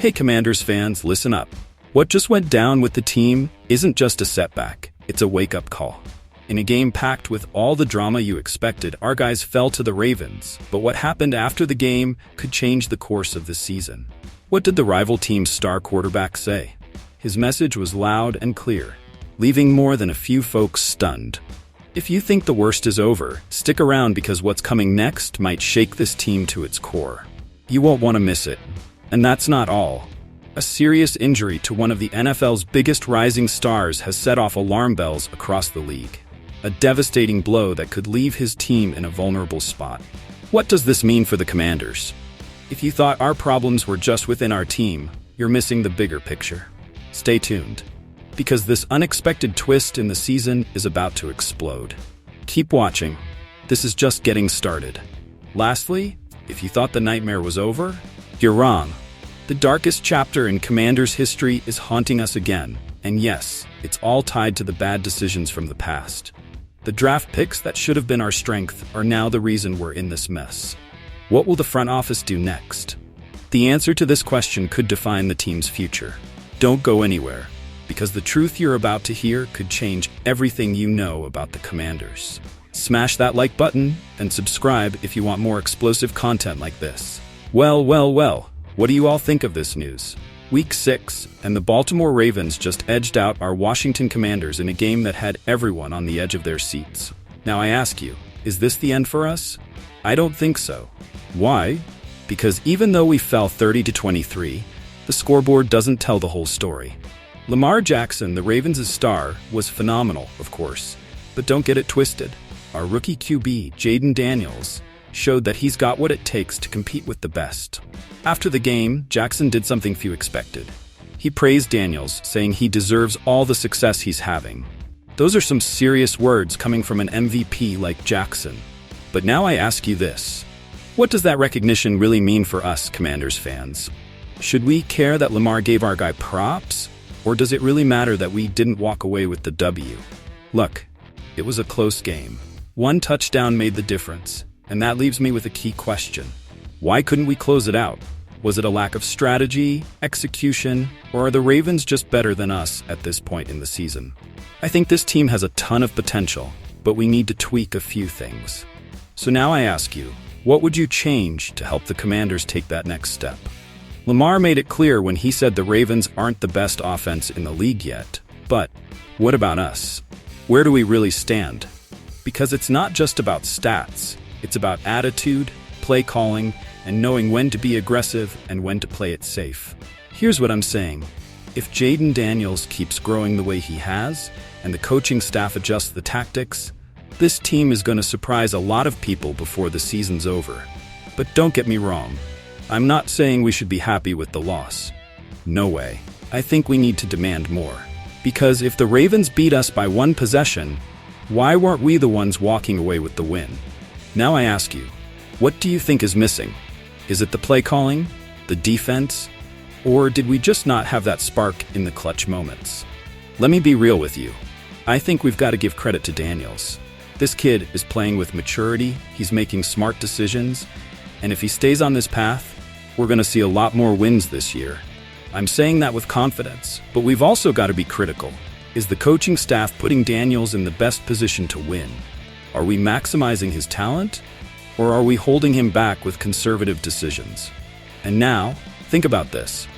Hey Commanders fans, listen up. What just went down with the team isn't just a setback, it's a wake-up call. In a game packed with all the drama you expected, our guys fell to the Ravens, but what happened after the game could change the course of the season. What did the rival team's star quarterback say? His message was loud and clear, leaving more than a few folks stunned. If you think the worst is over, stick around because what's coming next might shake this team to its core. You won't want to miss it. And that's not all. A serious injury to one of the NFL's biggest rising stars has set off alarm bells across the league. A devastating blow that could leave his team in a vulnerable spot. What does this mean for the Commanders? If you thought our problems were just within our team, you're missing the bigger picture. Stay tuned, because this unexpected twist in the season is about to explode. Keep watching. This is just getting started. Lastly, if you thought the nightmare was over, you're wrong. The darkest chapter in Commanders' history is haunting us again, and yes, it's all tied to the bad decisions from the past. The draft picks that should have been our strength are now the reason we're in this mess. What will the front office do next? The answer to this question could define the team's future. Don't go anywhere, because the truth you're about to hear could change everything you know about the Commanders. Smash that like button and subscribe if you want more explosive content like this. Well, what do you all think of this news? Week 6, and the Baltimore Ravens just edged out our Washington Commanders in a game that had everyone on the edge of their seats. Now I ask you, is this the end for us? I don't think so. Why? Because even though we fell 30-23, the scoreboard doesn't tell the whole story. Lamar Jackson, the Ravens' star, was phenomenal, of course, but don't get it twisted. Our rookie QB, Jayden Daniels, showed that he's got what it takes to compete with the best. After the game, Jackson did something few expected. He praised Daniels, saying he deserves all the success he's having. Those are some serious words coming from an MVP like Jackson. But now I ask you this. What does that recognition really mean for us, Commanders fans? Should we care that Lamar gave our guy props? Or does it really matter that we didn't walk away with the W? Look, it was a close game. One touchdown made the difference. And that leaves me with a key question. Why couldn't we close it out? Was it a lack of strategy, execution, or are the Ravens just better than us at this point in the season? I think this team has a ton of potential, but we need to tweak a few things. So now I ask you, what would you change to help the Commanders take that next step? Lamar made it clear when he said the Ravens aren't the best offense in the league yet. But what about us? Where do we really stand? Because it's not just about stats. It's about attitude, play calling, and knowing when to be aggressive and when to play it safe. Here's what I'm saying. If Jayden Daniels keeps growing the way he has, and the coaching staff adjusts the tactics, this team is going to surprise a lot of people before the season's over. But don't get me wrong. I'm not saying we should be happy with the loss. No way. I think we need to demand more. Because if the Ravens beat us by one possession, why weren't we the ones walking away with the win? Now I ask you, what do you think is missing? Is it the play calling, the defense, or did we just not have that spark in the clutch moments? Let me be real with you. I think we've got to give credit to Daniels. This kid is playing with maturity, he's making smart decisions, and if he stays on this path, we're going to see a lot more wins this year. I'm saying that with confidence, but we've also got to be critical. Is the coaching staff putting Daniels in the best position to win? Are we maximizing his talent, or are we holding him back with conservative decisions? And now, think about this.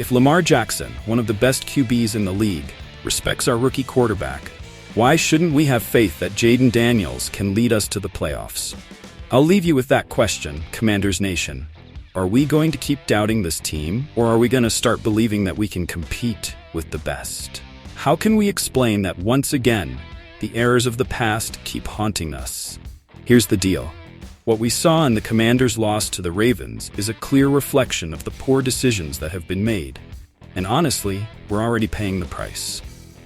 If Lamar Jackson, one of the best QBs in the league, respects our rookie quarterback, why shouldn't we have faith that Jayden Daniels can lead us to the playoffs? I'll leave you with that question, Commanders Nation. Are we going to keep doubting this team, or are we going to start believing that we can compete with the best? How can we explain that once again, the errors of the past keep haunting us? Here's the deal. What we saw in the Commanders' loss to the Ravens is a clear reflection of the poor decisions that have been made. And honestly, we're already paying the price.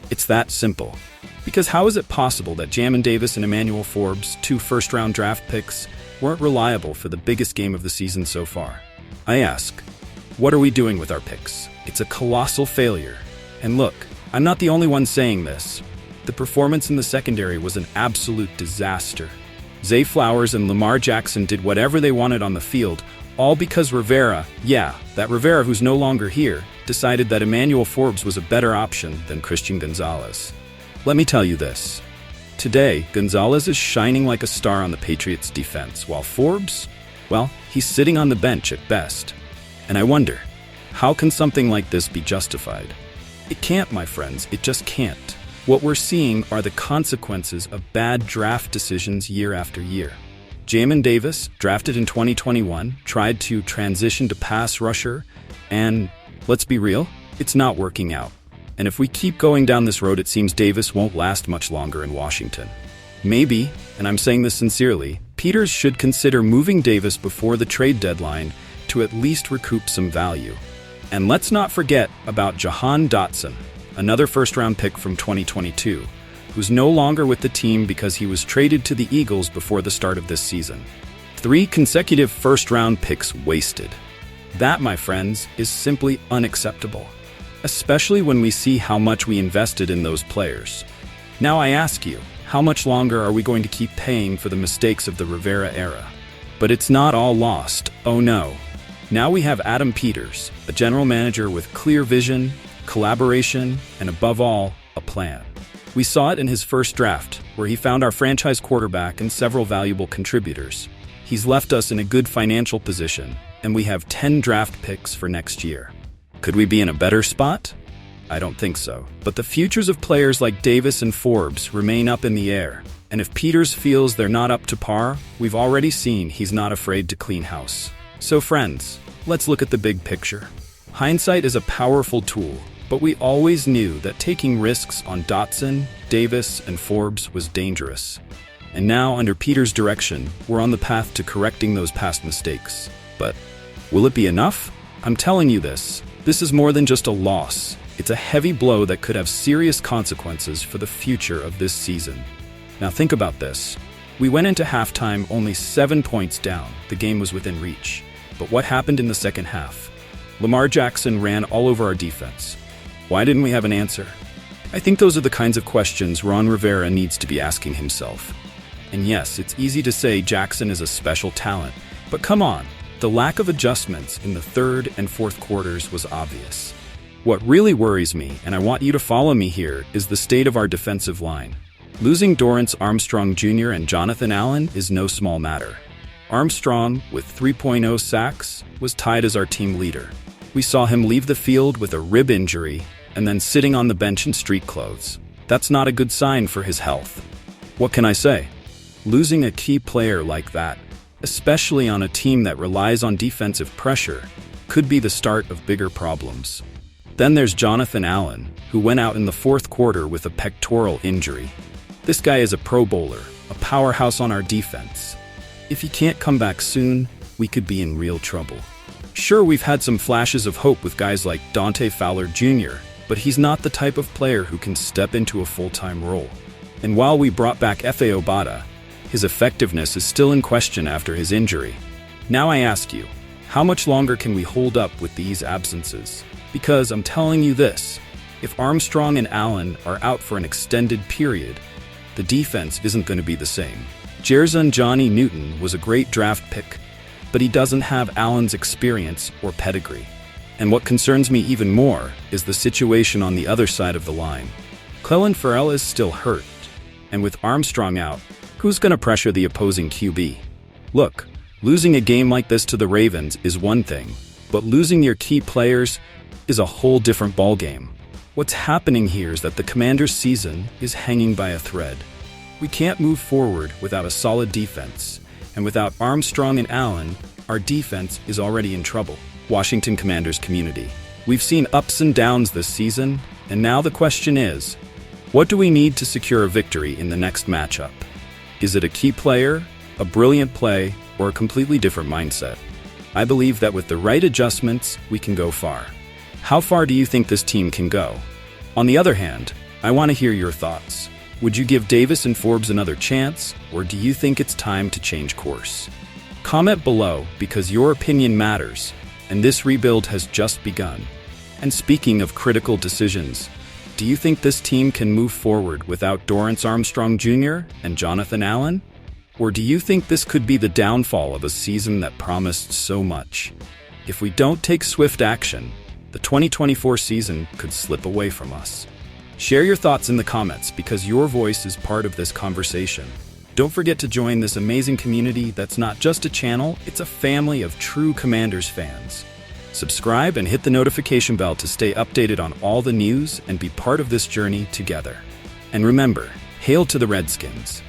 It's that simple. Because how is it possible that Jamin Davis and Emmanuel Forbes, 2 first-round draft picks, weren't reliable for the biggest game of the season so far? I ask, what are we doing with our picks? It's a colossal failure. And look, I'm not the only one saying this. The performance in the secondary was an absolute disaster. Zay Flowers and Lamar Jackson did whatever they wanted on the field, All because Rivera, that Rivera who's no longer here, decided that Emmanuel Forbes was a better option than Christian Gonzalez. Let me tell you this. Today, Gonzalez is shining like a star on the Patriots' defense, while Forbes, well, he's sitting on the bench at best. And I wonder, how can something like this be justified? It can't, my friends, it just can't. What we're seeing are the consequences of bad draft decisions year after year. Jamin Davis, drafted in 2021, tried to transition to pass rusher, and let's be real, it's not working out. And if we keep going down this road, it seems Davis won't last much longer in Washington. Maybe, and I'm saying this sincerely, Peters should consider moving Davis before the trade deadline to at least recoup some value. And let's not forget about Jahan Dotson, another first-round pick from 2022, who's no longer with the team because he was traded to the Eagles before the start of this season. 3 consecutive first-round picks wasted. That, my friends, is simply unacceptable, especially when we see how much we invested in those players. Now I ask you, how much longer are we going to keep paying for the mistakes of the Rivera era? But it's not all lost, oh no. Now we have Adam Peters, a general manager with clear vision, collaboration, and above all, a plan. We saw it in his first draft, where he found our franchise quarterback and several valuable contributors. He's left us in a good financial position, and we have 10 draft picks for next year. Could we be in a better spot? I don't think so. But the futures of players like Davis and Forbes remain up in the air. And if Peters feels they're not up to par, we've already seen he's not afraid to clean house. So friends, let's look at the big picture. Hindsight is a powerful tool, but we always knew that taking risks on Dotson, Davis, and Forbes was dangerous. And now, under Peters' direction, we're on the path to correcting those past mistakes. But will it be enough? I'm telling you this is more than just a loss. It's a heavy blow that could have serious consequences for the future of this season. Now think about this. We went into halftime only 7 points down. The game was within reach. But what happened in the second half? Lamar Jackson ran all over our defense. Why didn't we have an answer? I think those are the kinds of questions Ron Rivera needs to be asking himself. And yes, it's easy to say Jackson is a special talent, but come on. The lack of adjustments in the third and fourth quarters was obvious. What really worries me, and I want you to follow me here, is the state of our defensive line. Losing Dorrance Armstrong Jr. and Jonathan Allen is no small matter. Armstrong, with 3.0 sacks, was tied as our team leader. We saw him leave the field with a rib injury and then sitting on the bench in street clothes. That's not a good sign for his health. What can I say? Losing a key player like that, especially on a team that relies on defensive pressure, could be the start of bigger problems. Then there's Jonathan Allen, who went out in the fourth quarter with a pectoral injury. This guy is a Pro Bowler, a powerhouse on our defense. If he can't come back soon, we could be in real trouble. Sure, we've had some flashes of hope with guys like Dante Fowler Jr., but he's not the type of player who can step into a full-time role. And while we brought back F.A. Obata, his effectiveness is still in question after his injury. Now I ask you, how much longer can we hold up with these absences? Because I'm telling you this, if Armstrong and Allen are out for an extended period, the defense isn't going to be the same. Jerzon Johnny Newton was a great draft pick, but he doesn't have Allen's experience or pedigree. And what concerns me even more is the situation on the other side of the line. Clelin Ferrell is still hurt, and with Armstrong out, who's going to pressure the opposing QB? Look, losing a game like this to the Ravens is one thing, but losing your key players is a whole different ballgame. What's happening here is that the Commanders' season is hanging by a thread. We can't move forward without a solid defense, and without Armstrong and Allen, our defense is already in trouble. Washington Commanders community. We've seen ups and downs this season, and now the question is, what do we need to secure a victory in the next matchup? Is it a key player, a brilliant play, or a completely different mindset? I believe that with the right adjustments, we can go far. How far do you think this team can go? On the other hand, I want to hear your thoughts. Would you give Davis and Forbes another chance, or do you think it's time to change course? Comment below, because your opinion matters, and this rebuild has just begun. And speaking of critical decisions, do you think this team can move forward without Dorrance Armstrong Jr. and Jonathan Allen? Or do you think this could be the downfall of a season that promised so much? If we don't take swift action, the 2024 season could slip away from us. Share your thoughts in the comments because your voice is part of this conversation. Don't forget to join this amazing community that's not just a channel, it's a family of true Commanders fans. Subscribe and hit the notification bell to stay updated on all the news and be part of this journey together. And remember, hail to the Redskins!